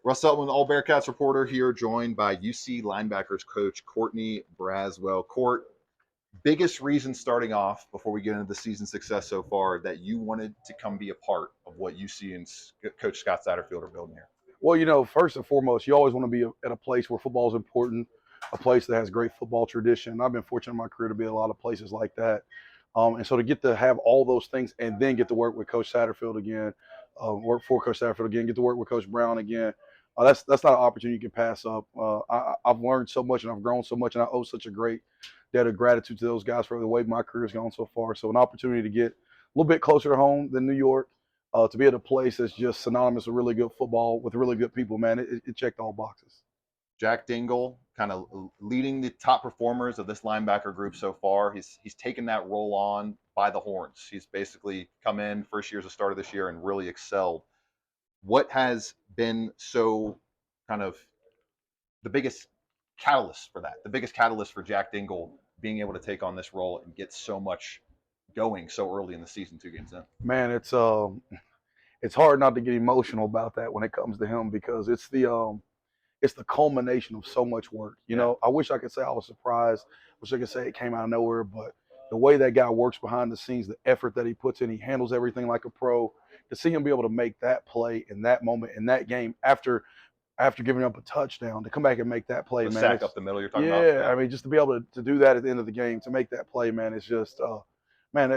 Russ Seltman, All Bearcats reporter here, joined by UC Linebackers coach Cortney Braswell. Cort, biggest reason starting off before we get into the season success so far that you wanted to come be a part of what UC and Coach Scott Satterfield are building here? Well, first and foremost, you always want to be at a place where football is important, a place that has great football tradition. I've been fortunate in my career to be at a lot of places like that. And so to get to have all those things and then get to work with Coach Satterfield again, work for Coach Satterfield again, get to work with Coach Brown again, that's not an opportunity you can pass up. I've learned so much and I've grown so much, and I owe such a great debt of gratitude to those guys for the way my career has gone so far. So an opportunity to get a little bit closer to home than New York, to be at a place that's just synonymous with really good football, with really good people, man, it checked all boxes. Jack Dingle kind of leading the top performers of this linebacker group so far. He's taken that role on by the horns. He's basically come in first year as a starter this year and really excelled. What has been so kind of the biggest catalyst for that, the biggest catalyst for Jack Dingle being able to take on this role and get so much going so early in the season, 2 games in? Man, it's hard not to get emotional about that when it comes to him, because it's the culmination of so much work. I wish I could say I was surprised. Wish I could say it came out of nowhere, but the way that guy works behind the scenes, the effort that he puts in, he handles everything like a pro. To see him be able to make that play in that moment, in that game, after giving up a touchdown, to come back and make that play, The man. sack up the middle you're talking about? Yeah, I mean, just to be able to do that at the end of the game, to make that play, man, it's just, man,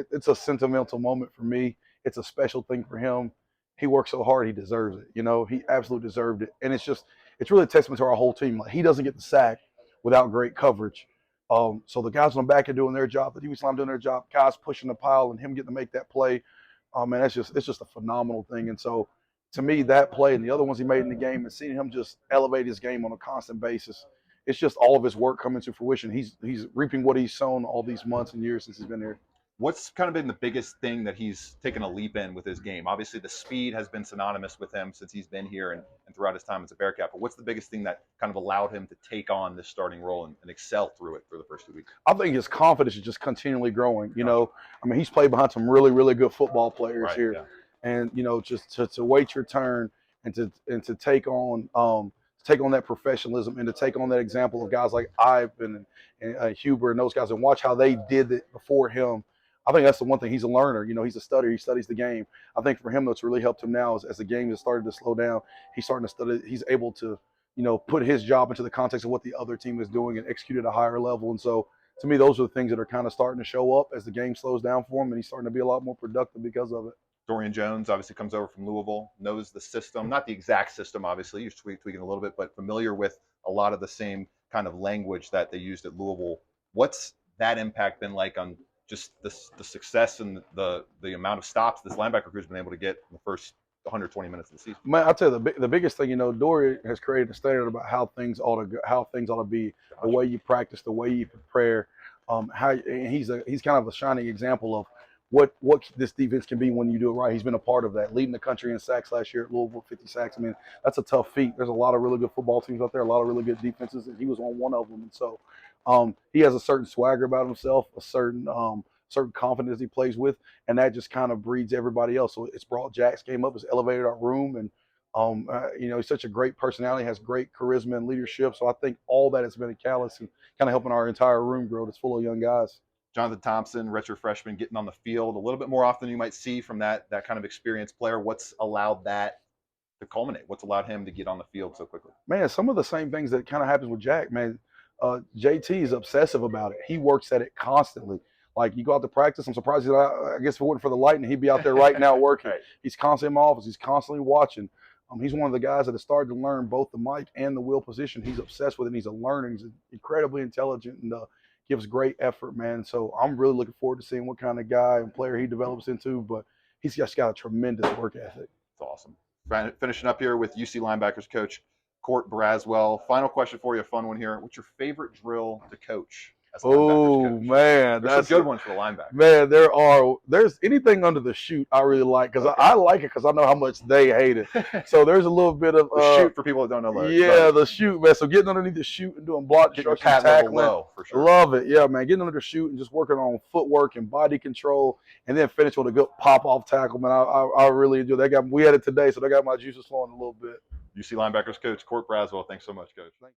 it's a sentimental moment for me. It's a special thing for him. He worked so hard, he deserves it. He absolutely deserved it. And it's really a testament to our whole team. Like, he doesn't get the sack without great coverage. So the guys on the back are doing their job, the defensive line doing their job, guys pushing the pile, and him getting to make that play. Man, it's just a phenomenal thing. And so, to me, that play and the other ones he made in the game, and seeing him just elevate his game on a constant basis, it's just all of his work coming to fruition. He's reaping what he's sown all these months and years since he's been here. What's kind of been the biggest thing that he's taken a leap in with his game? Obviously, the speed has been synonymous with him since he's been here and throughout his time as a Bearcat. But what's the biggest thing that kind of allowed him to take on this starting role and excel through it for the first 2 weeks? I think his confidence is just continually growing. I mean, he's played behind some really, really good football players here. Yeah. And, just to wait your turn and to take on that professionalism and to take on that example of guys like Ivan and Huber and those guys, and watch how they did it before him. I think that's the one thing. He's a learner. He's a studier. He studies the game. I think for him, that's really helped him now as the game has started to slow down. He's starting to study. He's able to, put his job into the context of what the other team is doing and execute at a higher level. And so, to me, those are the things that are kind of starting to show up as the game slows down for him, and he's starting to be a lot more productive because of it. Dorian Jones obviously comes over from Lousiville, knows the system, not the exact system, obviously, you're tweaking a little bit, but familiar with a lot of the same kind of language that they used at Lousiville. What's that impact been like on just the success and the amount of stops this linebacker crew's been able to get in the first 120 minutes of the season? Man, I'll tell you, the biggest thing, Dorian has created a standard about how things ought to be, the way you practice, the way you prepare. He's kind of a shining example of what this defense can be when you do it right. He's been a part of that, leading the country in sacks last year at Louisville, 50 sacks. I mean, that's a tough feat. There's a lot of really good football teams out there, a lot of really good defenses, and he was on one of them. And so he has a certain swagger about himself, a certain confidence he plays with, and that just kind of breeds everybody else. So it's brought Jack's game up, it's elevated our room, and he's such a great personality, has great charisma and leadership. So I think all that has been a catalyst and kind of helping our entire room grow. That's full of young guys. Jonathan Thompson, redshirt freshman, getting on the field a little bit more often than you might see from that kind of experienced player. What's allowed that to culminate? What's allowed him to get on the field so quickly? Man, some of the same things that kind of happens with Jack, man. JT is obsessive about it. He works at it constantly. Like, you go out to practice, I'm surprised I guess if it wasn't for the Lightning, he'd be out there right now working. Right. He's constantly in my office. He's constantly watching. He's one of the guys that has started to learn both the mic and the wheel position. He's obsessed with it. He's a learner. He's incredibly intelligent and gives great effort, man. So I'm really looking forward to seeing what kind of guy and player he develops into, but he's just got a tremendous work ethic. It's awesome. Finishing up here with UC Linebackers coach Cort Braswell. Final question for you, a fun one here. What's your favorite drill to coach? Oh, man. That's a good one for the linebacker. Man, there's anything under the chute I really like, because I like it because I know how much they hate it. So there's a little bit of the chute for people that don't know. The chute, man. So getting underneath the chute and doing block destruction, tackling, low, for sure. Love it. Yeah, man. Getting under the chute and just working on footwork and body control, and then finish with a good pop-off tackle, man. I really enjoy that. We had it today, so they got my juices flowing a little bit. UC Linebackers coach Cort Braswell. Thanks so much, coach.